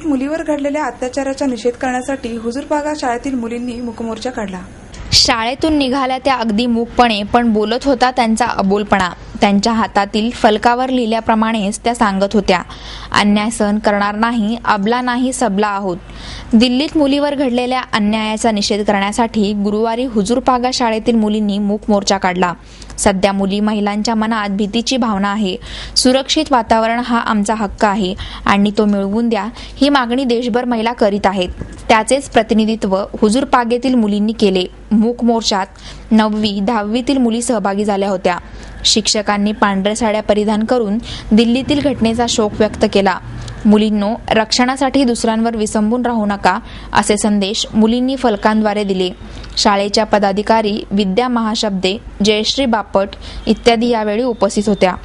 दिल्लीत मुलीवर घडलेल्या अत्याचाराचा निषेध करण्यासाठी हुजूरपागा शाळेतील मुलींनी मूकमोर्चा काढला। शाळेतून निघाल्या त्या अगदी मूकपणे, पण बोलत होता त्यांचा अबोलपणा। त्यांच्या हातातील फलकावर लिहिल्याप्रमाणेच त्या सांगत होत्या, अन्याय सहन करणार नाही, अबला नाही सबला आहोत। दिल्लीत मुलीवर घडलेल्या अन्यायाचा निषेध करण्यासाठी गुरुवारी हुजूरपागा शाळेतील मुलींनी मूक मोर्चा काढला। सध्या महिलांच्या मनात भीतीची भावना आहे। सुरक्षित वातावरण हा आमचा हक्क आहे आणि तो मिळवून द्या, ही मागणी देशभर महिला करीत आहेत। त्याचेच प्रतिनिधित्व हुजूरपागेतील मुलींनी केले। मूक मोर्चात 9वी 10वीतील मुली सहभागी झाल्या होत्या। शिक्षकांनी पांढऱ्या साड्या परिधान करून दिल्लीतील घटनेचा शोक व्यक्त केला। मुलींनो, रक्षणासाठी दुसऱ्यांवर विसंबून राहू नका, असे संदेश मुलींनी फलकांद्वारे दिले। शाळेच्या पदाधिकारी विद्या महाशब्दे, जयश्री बापट इत्यादी यावेळी उपस्थित होत्या।